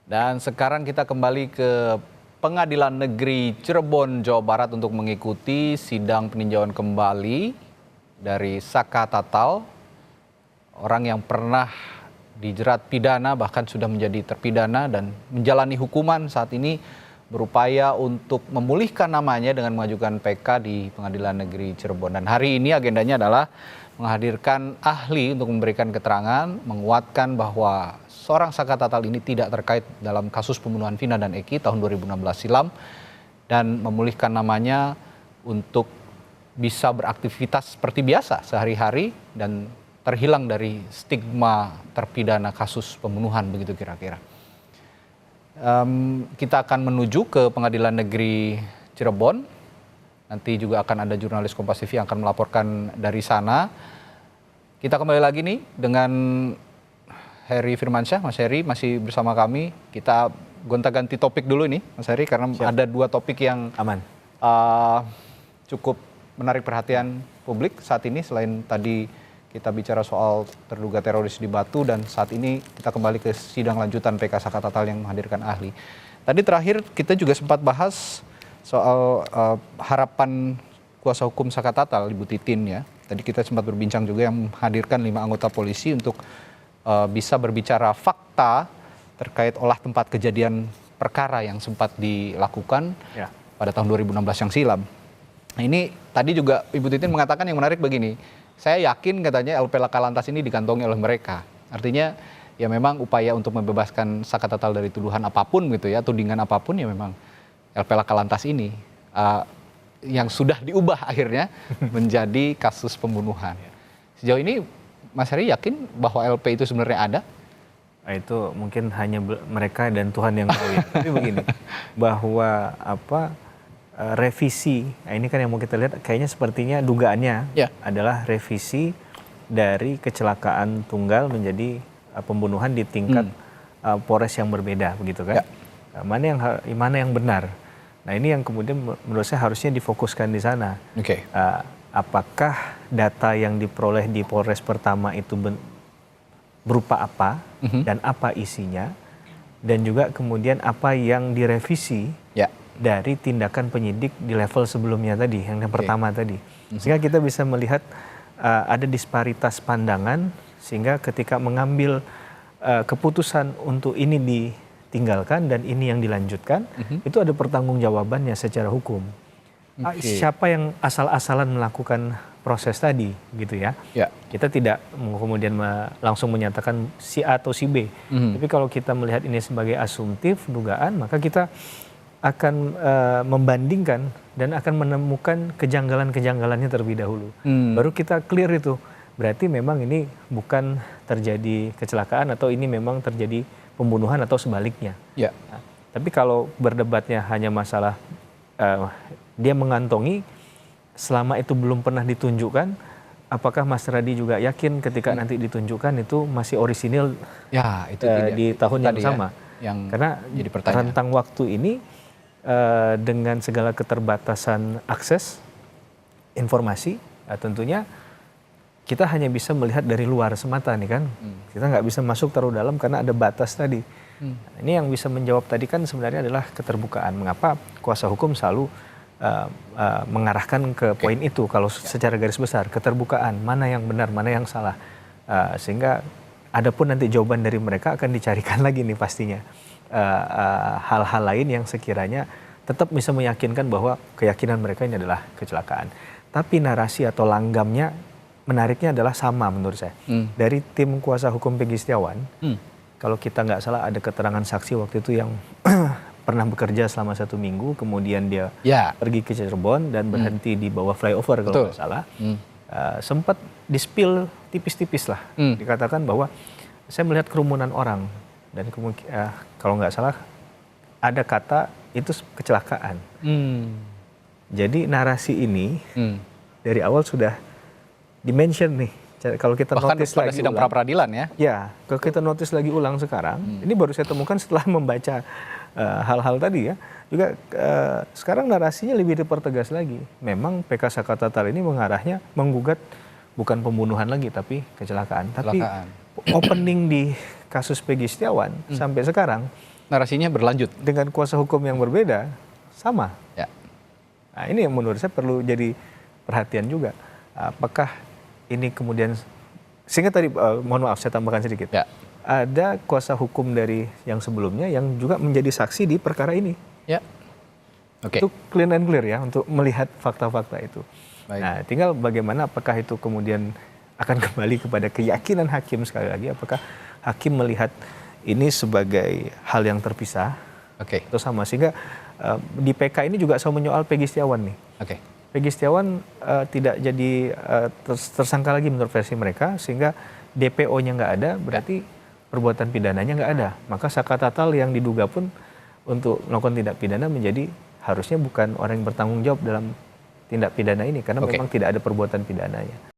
Dan sekarang kita kembali ke Pengadilan Negeri Cirebon, Jawa Barat untuk mengikuti sidang peninjauan kembali dari Saka Tatal, orang yang pernah dijerat pidana bahkan sudah menjadi terpidana dan menjalani hukuman saat ini berupaya untuk memulihkan namanya dengan mengajukan PK di Pengadilan Negeri Cirebon. Dan hari ini agendanya adalah menghadirkan ahli untuk memberikan keterangan, menguatkan bahwa seorang Saka Tatal ini tidak terkait dalam kasus pembunuhan Vina dan Eki tahun 2016 silam dan memulihkan namanya untuk bisa beraktivitas seperti biasa sehari-hari dan terhilang dari stigma terpidana kasus pembunuhan, begitu kira-kira. Kita akan menuju ke Pengadilan Negeri Cirebon. Nanti juga akan ada jurnalis Kompas TV yang akan melaporkan dari sana. Kita kembali lagi nih dengan Heri Firmansyah. Mas Heri masih bersama kami. Kita gonta-ganti topik dulu nih, Mas Heri, karena ada dua topik yang aman, cukup menarik perhatian publik saat ini. Selain tadi kita bicara soal terduga teroris di Batu, dan saat ini kita kembali ke sidang lanjutan PK Saka Tatal yang menghadirkan ahli. Tadi terakhir kita juga sempat bahas soal harapan kuasa hukum Saka Tatal, Ibu Titin ya. Tadi kita sempat berbincang juga yang menghadirkan 5 anggota polisi untuk bisa berbicara fakta terkait olah tempat kejadian perkara yang sempat dilakukan pada tahun 2016 yang silam. Nah, ini tadi juga Ibu Titin mengatakan yang menarik begini, saya yakin katanya LP Laka Lantas ini dikantongi oleh mereka. Artinya ya memang upaya untuk membebaskan Saka Tatal dari tuduhan apapun gitu ya, tudingan apapun ya memang LP Laka Lantas ini yang sudah diubah akhirnya menjadi kasus pembunuhan. Sejauh ini Mas Heri yakin bahwa LP itu sebenarnya ada? Itu mungkin hanya mereka dan Tuhan yang tahu ya. Tapi begini, bahwa revisi, nah ini kan yang mau kita lihat kayaknya sepertinya dugaannya adalah revisi dari kecelakaan tunggal menjadi pembunuhan di tingkat Polres yang berbeda, begitu kan? Mana yang benar? Nah ini yang kemudian menurut saya harusnya difokuskan di sana. Apakah data yang diperoleh di Polres pertama itu berupa apa dan apa isinya, dan juga kemudian apa yang direvisi dari tindakan penyidik di level sebelumnya tadi, yang pertama tadi. Sehingga kita bisa melihat ada disparitas pandangan, sehingga ketika mengambil keputusan untuk ini ditinggalkan dan ini yang dilanjutkan, itu ada pertanggungjawabannya secara hukum. Siapa yang asal-asalan melakukan proses tadi, gitu ya. Kita tidak kemudian langsung menyatakan si A atau si B. Tapi kalau kita melihat ini sebagai asumtif, dugaan, maka kita akan membandingkan dan akan menemukan kejanggalan-kejanggalannya terlebih dahulu. Baru kita clear itu. Berarti memang ini bukan terjadi kecelakaan atau ini memang terjadi pembunuhan atau sebaliknya. Nah, tapi kalau berdebatnya hanya masalah dia mengantongi, selama itu belum pernah ditunjukkan, apakah Mas Radi juga yakin ketika nanti ditunjukkan itu masih orisinil itu di tahun yang sama? Karena jadi rentang waktu ini dengan segala keterbatasan akses informasi, tentunya kita hanya bisa melihat dari luar semata nih kan. Kita nggak bisa masuk terlalu dalam karena ada batas tadi. Ini yang bisa menjawab tadi kan sebenarnya adalah keterbukaan. Mengapa kuasa hukum selalu mengarahkan ke poin itu kalau secara garis besar, keterbukaan, mana yang benar, mana yang salah. Sehingga adapun nanti jawaban dari mereka akan dicarikan lagi nih pastinya. Hal-hal lain yang sekiranya tetap bisa meyakinkan bahwa keyakinan mereka ini adalah kecelakaan. Tapi narasi atau langgamnya menariknya adalah sama menurut saya. Dari tim kuasa hukum Peggy Setiawan, kalau kita nggak salah ada keterangan saksi waktu itu yang pernah bekerja selama 1 minggu, kemudian dia pergi ke Cirebon dan berhenti di bawah flyover kalau nggak salah. Sempat di-spill tipis-tipis lah. Dikatakan bahwa saya melihat kerumunan orang. Dan kalau nggak salah ada kata itu kecelakaan. Jadi narasi ini dari awal sudah dimention nih. Kalau kita bahkan notice pada lagi sidang pra-peradilan ya. Ya, kalau kita notice lagi ulang sekarang, ini baru saya temukan setelah membaca hal-hal tadi ya. Juga sekarang narasinya lebih dipertegas lagi. Memang PK Saka Tatal ini mengarahnya menggugat bukan pembunuhan lagi tapi kecelakaan. Tapi opening di kasus Peggy Setiawan sampai sekarang narasinya berlanjut dengan kuasa hukum yang berbeda sama. ya. Nah, ini yang menurut saya perlu jadi perhatian juga. Apakah ini kemudian, sehingga tadi mohon maaf saya tambahkan sedikit. Ya. Ada kuasa hukum dari yang sebelumnya yang juga menjadi saksi di perkara ini. Ya. Oke. Itu clean and clear ya untuk melihat fakta-fakta itu. Baik. Nah, tinggal bagaimana apakah itu kemudian akan kembali kepada keyakinan hakim sekali lagi. Apakah hakim melihat ini sebagai hal yang terpisah Oke. atau sama, sehingga di PK ini juga selalu menyoal Peggy Setiawan nih. Oke. Peggy Setiawan tidak jadi tersangka lagi menurut versi mereka, sehingga DPO-nya nggak ada, berarti perbuatan pidananya nggak ada. Maka Saka Tatal yang diduga pun untuk melakukan tindak pidana menjadi harusnya bukan orang yang bertanggung jawab dalam tindak pidana ini, karena memang tidak ada perbuatan pidananya.